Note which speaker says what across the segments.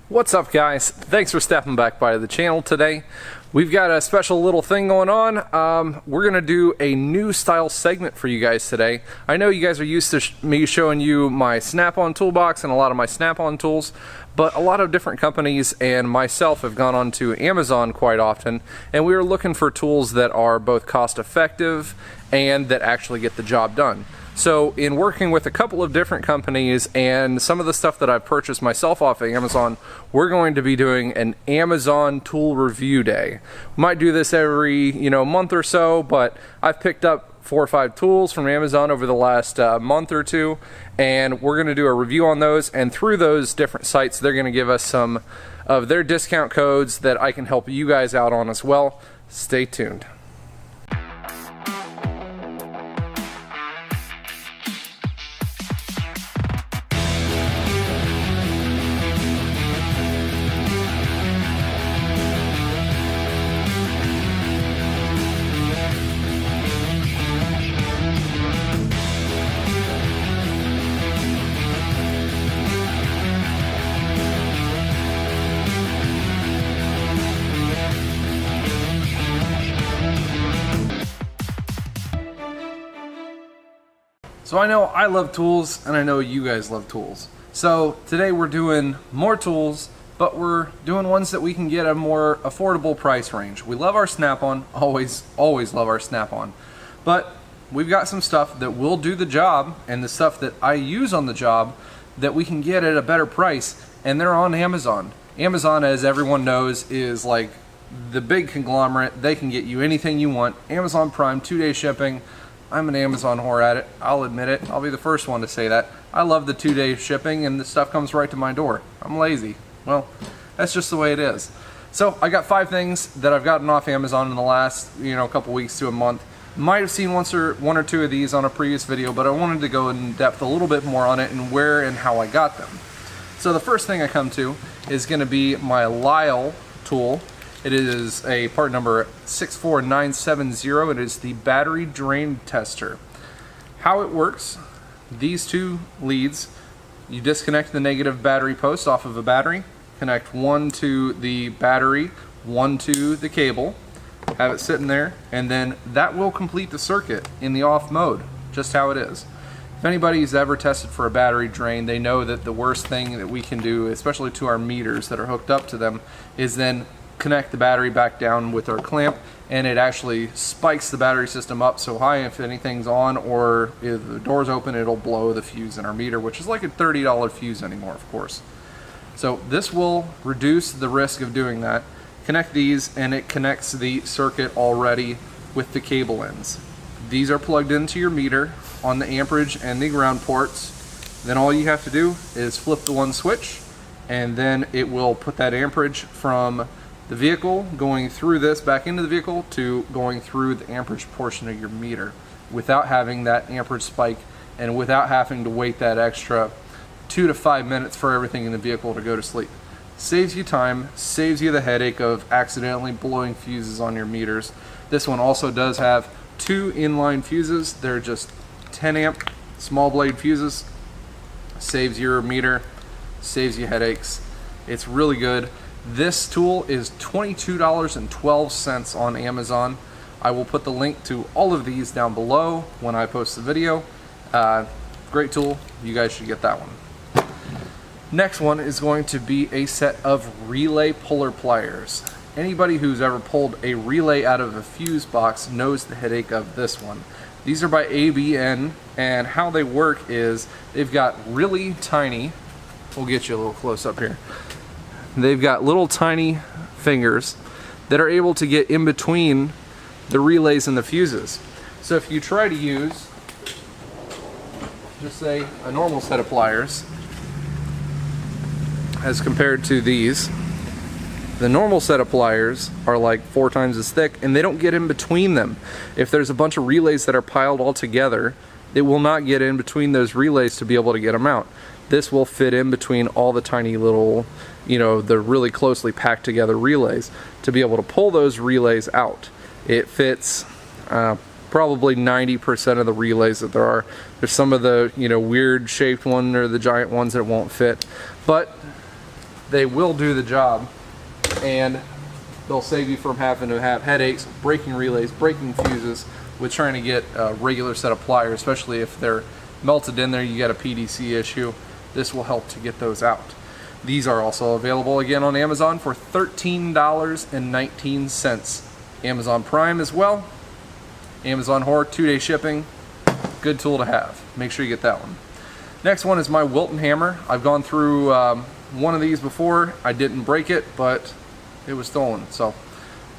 Speaker 1: What's up, guys? Thanks for stepping back by the channel today. We've got a special little thing going on. We're gonna do a new style segment for you guys today. I know you guys are used to me showing you my Snap-on toolbox and a lot of my Snap-on tools, but a lot of different companies and myself have gone on to Amazon quite often, and we are looking for tools that are both cost effective and that actually get the job done. So in working with a couple of different companies and some of the stuff that I've purchased myself off of Amazon, we're going to be doing an Amazon tool review day. We might do this every month or so, but I've picked up 4 or 5 tools from Amazon over the last month or two, and we're going to do a review on those, and through those different sites they're going to give us some of their discount codes that I can help you guys out on as well. Stay tuned. So I know I love tools, and I know you guys love tools. So today we're doing more tools, but we're doing ones that we can get a more affordable price range. We love our Snap-on, always love our Snap-on. But we've got some stuff that will do the job, and the stuff that I use on the job that we can get at a better price, and they're on Amazon. Amazon, as everyone knows, is like the big conglomerate. They can get you anything you want. Amazon Prime, 2-day shipping. I'm an Amazon whore at it. I'll admit it. I'll be the first one to say that. I love the 2-day shipping, and the stuff comes right to my door. I'm lazy. Well, that's just the way it is. So I got 5 things that I've gotten off Amazon in the last couple weeks to a month. Might have seen one or two of these on a previous video, but I wanted to go in depth a little bit more on it and where and how I got them. So the first thing I come to is going to be my Lisle tool. It is a part number 64970. It is the battery drain tester. How it works, these 2 leads, you disconnect the negative battery post off of a battery, connect one to the battery, one to the cable, have it sitting there, and then that will complete the circuit in the off mode, just how it is. If anybody's ever tested for a battery drain, they know that the worst thing that we can do, especially to our meters that are hooked up to them, is then connect the battery back down with our clamp, and it actually spikes the battery system up so high if anything's on or if the door's open, it'll blow the fuse in our meter, which is like a $30 fuse anymore, of course. So this will reduce the risk of doing that. Connect these, and it connects the circuit already with the cable ends. These are plugged into your meter on the amperage and the ground ports. Then all you have to do is flip the one switch, and then it will put that amperage from the vehicle going through this back into the vehicle to going through the amperage portion of your meter without having that amperage spike and without having to wait that extra 2 to 5 minutes for everything in the vehicle to go to sleep. Saves you time, saves you the headache of accidentally blowing fuses on your meters. This one also does have 2 inline fuses. They're just 10 amp small blade fuses. Saves your meter, saves you headaches. It's really good. This tool is $22.12 on Amazon. I will put the link to all of these down below when I post the video. Great tool. You guys should get that one. Next one is going to be a set of relay puller pliers. Anybody who's ever pulled a relay out of a fuse box knows the headache of this one. These are by ABN, and how they work is they've got really tiny, we'll get you a little close up here. They've got little tiny fingers that are able to get in between the relays and the fuses. So if you try to use, just say, a normal set of pliers as compared to these, the normal set of pliers are like 4 times as thick, and they don't get in between them. If there's a bunch of relays that are piled all together, it will not get in between those relays to be able to get them out. This will fit in between all the tiny little, the really closely packed together relays to be able to pull those relays out. It fits probably 90% of the relays that there are. There's some of the weird shaped one or the giant ones that won't fit, but they will do the job, and they'll save you from having to have headaches, breaking relays, breaking fuses with trying to get a regular set of pliers, especially if they're melted in there, you got a PDC issue. This will help to get those out. These are also available again on Amazon for $13.19. Amazon Prime as well. Amazon Horror, 2-day shipping. Good tool to have. Make sure you get that one. Next one is my Wilton hammer. I've gone through one of these before. I didn't break it, but it was stolen. So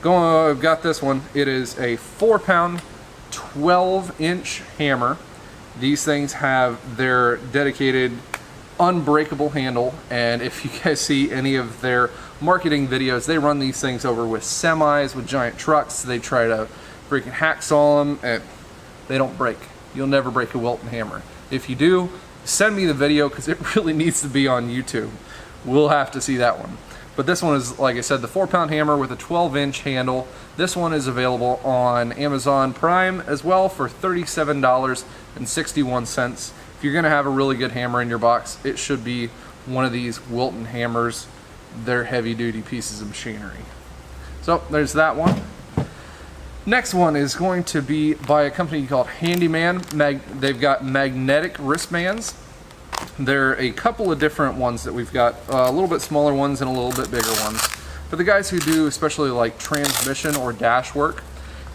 Speaker 1: I've got this one. It is a 4-pound, 12-inch hammer. These things have their dedicated unbreakable handle, and if you guys see any of their marketing videos, they run these things over with semis, with giant trucks. They try to freaking hacksaw them, and they don't break. You'll never break a Wilton hammer. If you do, send me the video, because it really needs to be on YouTube. We'll have to see that one. But this one is, like I said, the 4-pound hammer with a 12-inch handle. This one is available on Amazon Prime as well for $37.61. If you're gonna have a really good hammer in your box, it should be one of these Wilton hammers. They're heavy-duty pieces of machinery. So there's that one. Next one is going to be by a company called Handyman. They've got magnetic wristbands. There are a couple of different ones that we've got, a little bit smaller ones and a little bit bigger ones. For the guys who do especially like transmission or dash work,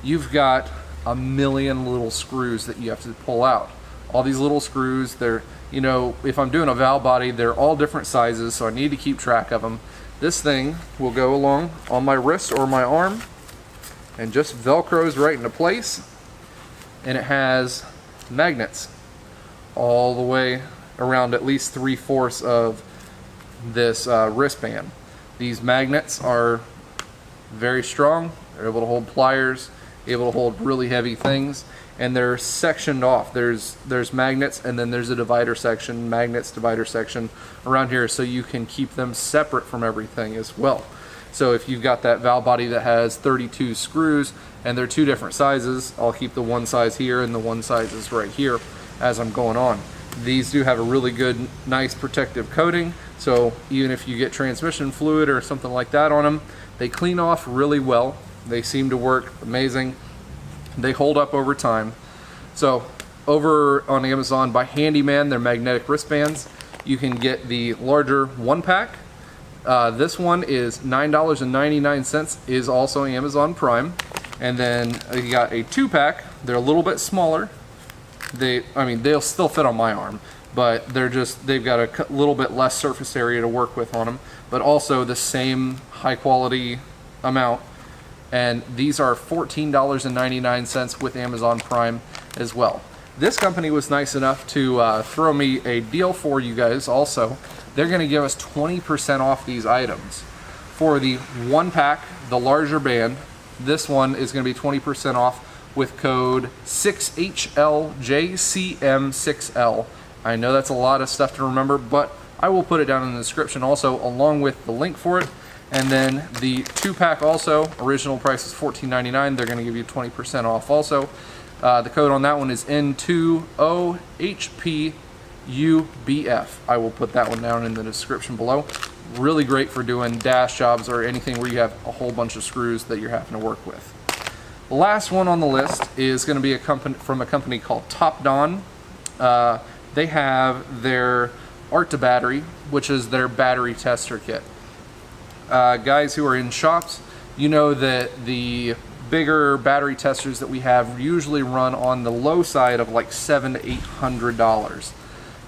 Speaker 1: you've got a million little screws that you have to pull out. All these little screws, they're, you know, if I'm doing a valve body, they're all different sizes, so I need to keep track of them. This thing will go along on my wrist or my arm and just velcros right into place, and it has magnets all the way around at least 3/4 of this wristband. These magnets are very strong. They're able to hold pliers, able to hold really heavy things, and they're sectioned off. There's magnets, and then there's a divider section, magnets, divider section around here, so you can keep them separate from everything as well. So if you've got that valve body that has 32 screws and they're 2 different sizes, I'll keep the one size here and the one size is right here as I'm going on. These do have a really good, nice protective coating, so even if you get transmission fluid or something like that on them, they clean off really well. They seem to work amazing. They hold up over time. So over on Amazon by Handyman, their magnetic wristbands, you can get the larger 1-pack. This one is $9.99, is also Amazon Prime. And then you got a 2-pack. They're a little bit smaller. They'll still fit on my arm, but they've got a little bit less surface area to work with on them, but also the same high quality amount. And these are $14.99 with Amazon Prime as well. This company was nice enough to throw me a deal for you guys also. They're gonna give us 20% off these items. For the 1-pack, the larger band, this one is gonna be 20% off with code 6HLJCM6L. I know that's a lot of stuff to remember, but I will put it down in the description also, along with the link for it. And then the 2-pack also, original price is $14.99. They're gonna give you 20% off also. The code on that one is N20HPUBF. I will put that one down in the description below. Really great for doing dash jobs or anything where you have a whole bunch of screws that you're having to work with. The last one on the list is going to be from a company called Topdon. They have their Arcta battery, which is their battery tester kit. Guys who are in shops, you know that the bigger battery testers that we have usually run on the low side of like $700 to $800.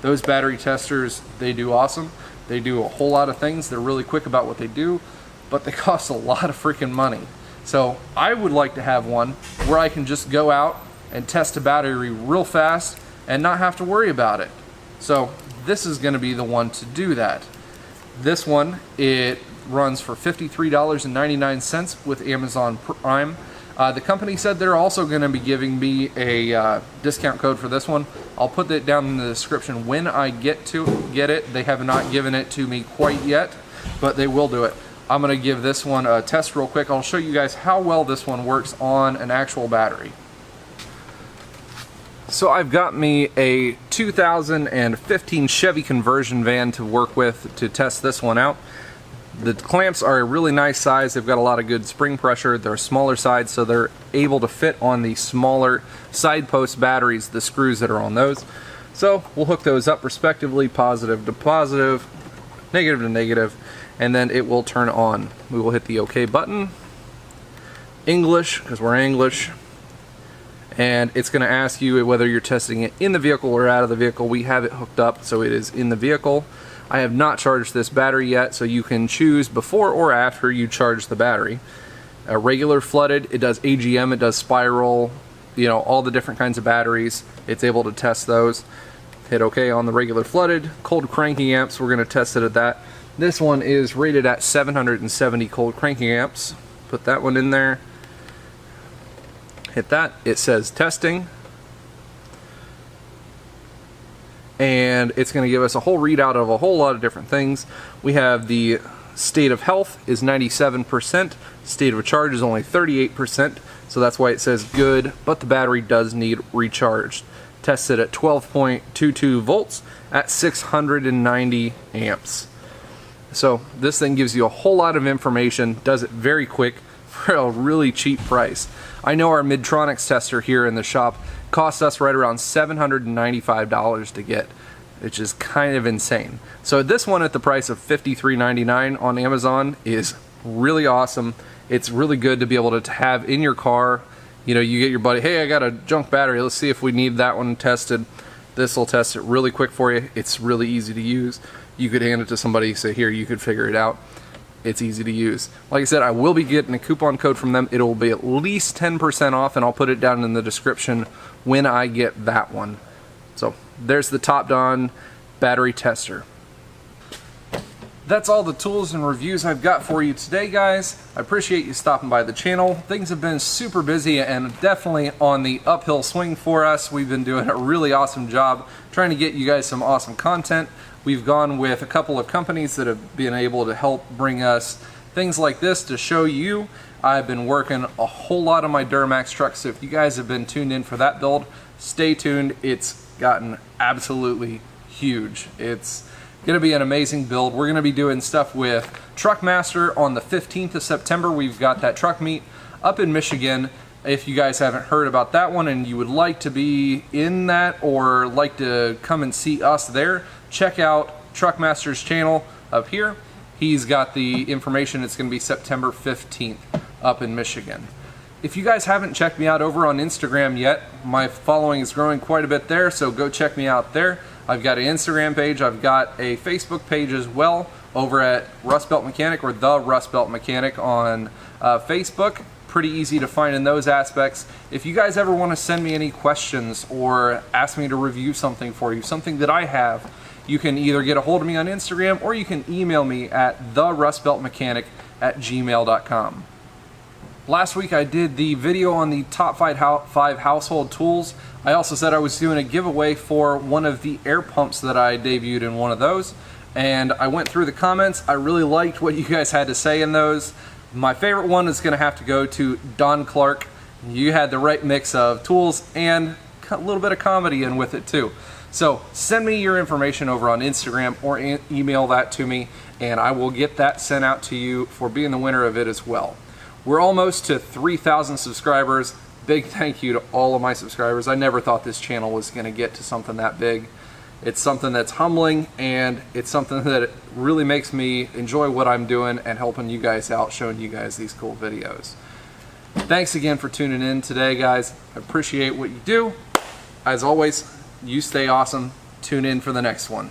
Speaker 1: Those battery testers, they do awesome. They do a whole lot of things. They're really quick about what they do, but they cost a lot of freaking money. So I would like to have one where I can just go out and test a battery real fast and not have to worry about it. So this is going to be the one to do that. This one, it runs for $53.99 with Amazon Prime. The company said they're also going to be giving me a discount code for this one. I'll put that down in the description when I get it. They have not given it to me quite yet, but they will do it. I'm going to give this one a test real quick. I'll show you guys how well this one works on an actual battery. So I've got me a 2015 Chevy conversion van to work with to test this one out. The clamps are a really nice size. They've got a lot of good spring pressure. They're a smaller side, so they're able to fit on the smaller side post batteries, the screws that are on those. So we'll hook those up respectively, positive to positive, negative to negative, and then it will turn on. We will hit the OK button. English, because we're English. And it's going to ask you whether you're testing it in the vehicle or out of the vehicle. We have it hooked up, so it is in the vehicle. I have not charged this battery yet, so you can choose before or after you charge the battery. Regular flooded, it does AGM, it does spiral, you know, all the different kinds of batteries. It's able to test those. Hit OK on the regular flooded. Cold cranking amps, we're going to test it at that. This one is rated at 770 cold cranking amps. Put that one in there. Hit that. It says testing. And it's going to give us a whole readout of a whole lot of different things. We have the state of health is 97%, state of charge is only 38%, so that's why it says good, but the battery does need recharged. Tested at 12.22 volts at 690 amps. So this thing gives you a whole lot of information, does it very quick for a really cheap price. I know our Midtronics tester here in the shop cost us right around $795 to get, which is kind of insane. So this one at the price of $53.99 on Amazon is really awesome. It's really good to be able to have in your car. You know, you get your buddy, hey, I got a junk battery, let's see if we need that one tested. This will test it really quick for you. It's really easy to use. You could hand it to somebody, say, here, you could figure it out. It's easy to use. Like I said, I will be getting a coupon code from them. It'll be at least 10% off, and I'll put it down in the description when I get that one. So there's the Topdon battery tester. That's all the tools and reviews I've got for you today, guys. I appreciate you stopping by the channel. Things have been super busy and definitely on the uphill swing for us. We've been doing a really awesome job trying to get you guys some awesome content. We've gone with a couple of companies that have been able to help bring us things like this to show you. I've been working a whole lot on my Duramax truck, so if you guys have been tuned in for that build, stay tuned. It's gotten absolutely huge. It's going to be an amazing build. We're going to be doing stuff with Truckmaster on the 15th of September. We've got that truck meet up in Michigan. If you guys haven't heard about that one and you would like to be in that or like to come and see us there, check out Truckmaster's channel up here. He's got the information. It's going to be September 15th up in Michigan. If you guys haven't checked me out over on Instagram yet, my following is growing quite a bit there, so go check me out there. I've got an Instagram page. I've got a Facebook page as well over at Rust Belt Mechanic, or The Rust Belt Mechanic on Facebook. Pretty easy to find in those aspects. If you guys ever want to send me any questions or ask me to review something for you, something that I have, you can either get a hold of me on Instagram or you can email me at therustbeltmechanic@gmail.com. Last week I did the video on the top 5 household tools. I also said I was doing a giveaway for one of the air pumps that I debuted in one of those. And I went through the comments. I really liked what you guys had to say in those. My favorite one is going to have to go to Don Clark. You had the right mix of tools and a little bit of comedy in with it too. So send me your information over on Instagram or email that to me, and I will get that sent out to you for being the winner of it as well. We're almost to 3,000 subscribers. Big thank you to all of my subscribers. I never thought this channel was going to get to something that big. It's something that's humbling, and it's something that really makes me enjoy what I'm doing and helping you guys out, showing you guys these cool videos. Thanks again for tuning in today, guys. I appreciate what you do. As always, you stay awesome. Tune in for the next one.